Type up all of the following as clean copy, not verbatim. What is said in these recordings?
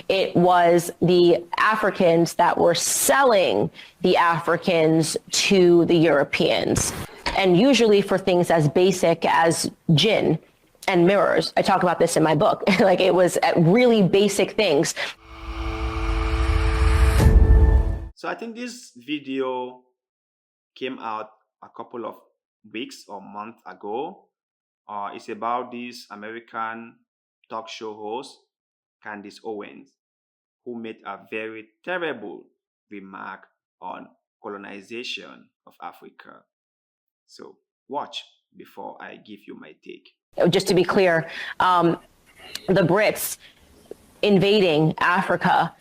It was the Africans that were selling the Africans to the Europeans, and usually for things as basic as gin and mirrors. I talk about this in my book. Like, it was at really basic things. So I think this video came out a couple of weeks or months ago. It's about this American talk show host, Candace Owens, who made a very terrible remark on colonization of Africa. So watch before I give you my take. Just to be clear, the Brits invading Africa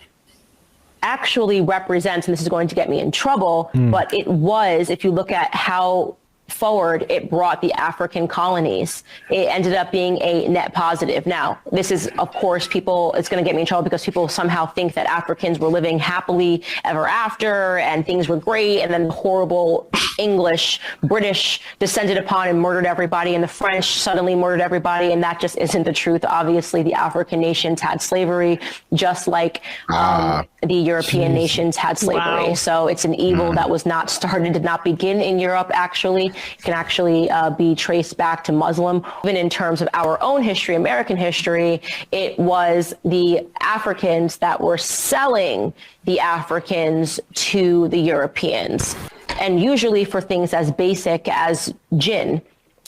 actually represents, and this is going to get me in trouble, but it was, if you look at how forward it brought the African colonies, it ended up being a net positive. Now, this is, of course, it's going to get me in trouble because people somehow think that Africans were living happily ever after and things were great, and then the horrible English, British descended upon and murdered everybody, and the French suddenly murdered everybody, and that just isn't the truth. Obviously, the African nations had slavery, just like the European nations had slavery. Wow. So it's an evil that was not started, did not begin in Europe, actually. It can actually be traced back to Muslim. Even in terms of our own history, American history, it was the Africans that were selling the Africans to the Europeans, and usually for things as basic as gin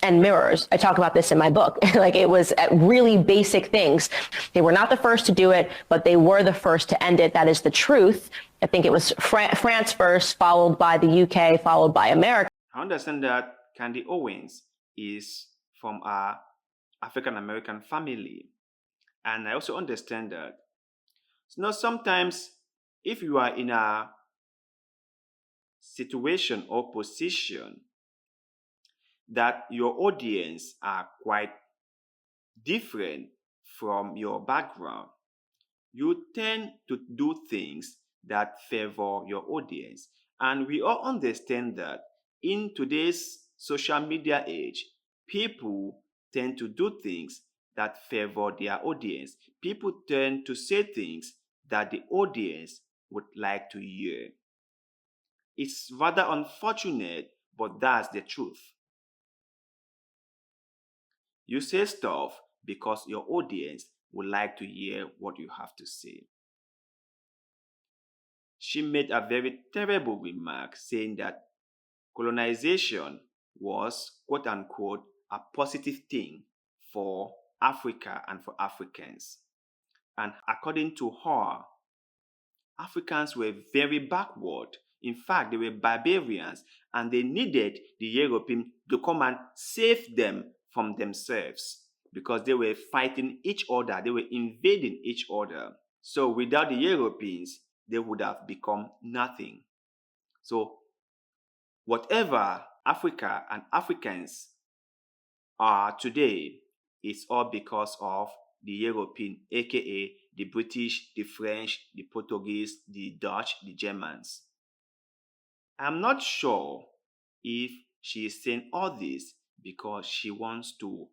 and mirrors. I talk about this in my book. Like, it was at really basic things. They were not the first to do it, but they were the first to end it. That is the truth. I think it was France first, followed by the UK, followed by America. I understand that Candy Owens is from an African-American family. And I also understand that, sometimes if you are in a situation or position that your audience are quite different from your background, you tend to do things that favor your audience. And we all understand that in today's social media age, people tend to do things that favor their audience. People tend to say things that the audience would like to hear. It's rather unfortunate, but that's the truth. You say stuff because your audience would like to hear what you have to say. She made a very terrible remark saying that colonization was, quote unquote, a positive thing for Africa and for Africans. And according to her, Africans were very backward. In fact, they were barbarians, and they needed the Europeans to come and save them from themselves because they were fighting each other. They were invading each other. So without the Europeans, they would have become nothing. So whatever Africa and Africans are today is all because of the European, aka the British, the French, the Portuguese, the Dutch, the Germans. I'm not sure if she is saying all this because she wants to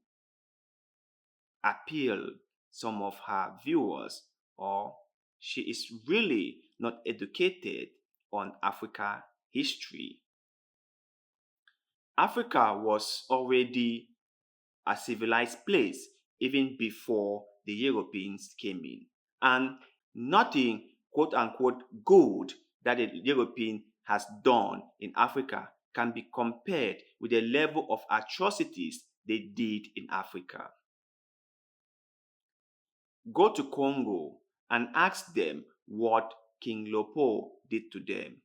appeal some of her viewers, or she is really not educated on Africa history. Africa was already a civilized place even before the Europeans came in. And nothing, quote unquote, good that the European has done in Africa can be compared with the level of atrocities they did in Africa. Go to Congo and ask them what King Leopold did to them.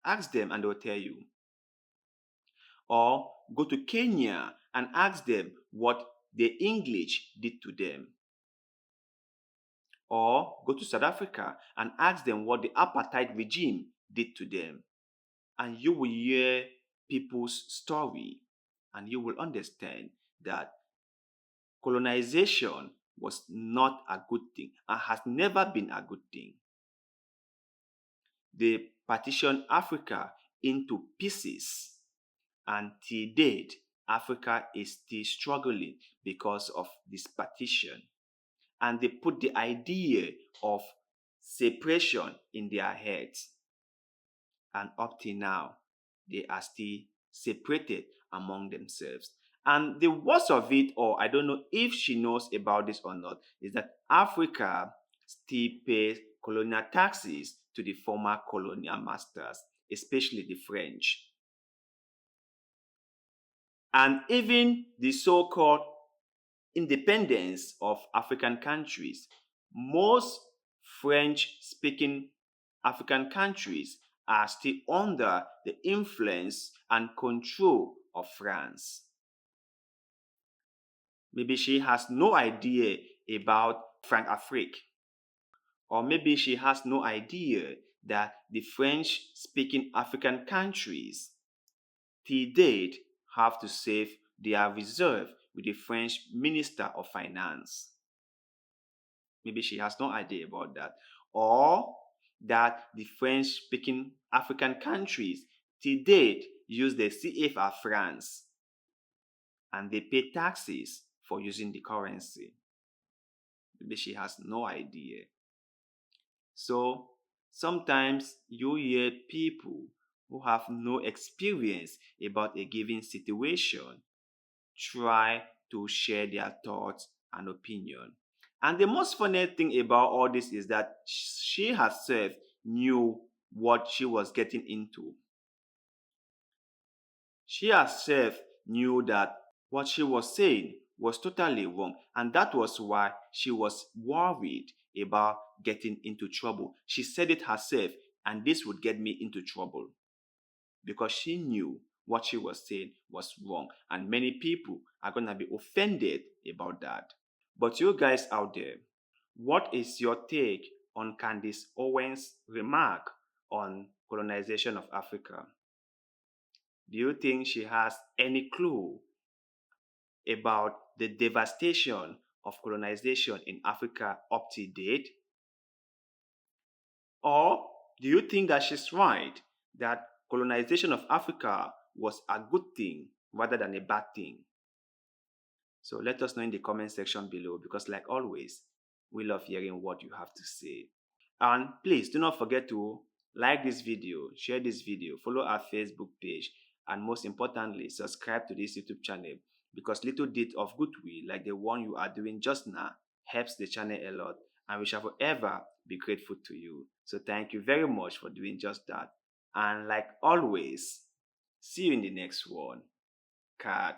Ask them and they'll tell you. Or go to Kenya and ask them what the English did to them. Or go to South Africa and ask them what the apartheid regime did to them. And you will hear people's story and you will understand that colonization was not a good thing and has never been a good thing. They partitioned Africa into pieces, and till date, Africa is still struggling because of this partition. and they put the idea of separation in their heads. And up till now, they are still separated among themselves. And the worst of it, or I don't know if she knows about this or not, is that Africa still pays colonial taxes to the former colonial masters, especially the French. And even the so-called independence of African countries, most French-speaking African countries are still under the influence and control of France. Maybe she has no idea about Franc-Afrique, or maybe she has no idea that the French-speaking African countries till date have to save their reserve with the French Minister of Finance. Maybe she has no idea about that. Or that the French-speaking African countries till date use the CFA francs and they pay taxes for using the currency. Maybe she has no idea. So sometimes you hear people who have no experience about a given situation try to share their thoughts and opinion. And the most funny thing about all this is that she herself knew what she was getting into. She herself knew that what she was saying was totally wrong, and that was why she was worried about getting into trouble. She said it herself, and this would get me into trouble, because she knew what she was saying was wrong, and many people are going to be offended about that. But you guys out there, what is your take on Candace Owens' remark on colonization of Africa? Do you think she has any clue about the devastation of colonization in Africa up to date? Or do you think that she's right, that colonization of Africa was a good thing rather than a bad thing? So let us know in the comment section below, because like always, we love hearing what you have to say. And please do not forget to like this video, share this video, follow our Facebook page, and most importantly, subscribe to this YouTube channel, because little deed of goodwill like the one you are doing just now helps the channel a lot, and we shall forever be grateful to you. So thank you very much for doing just that. And like always, see you in the next one. Cut.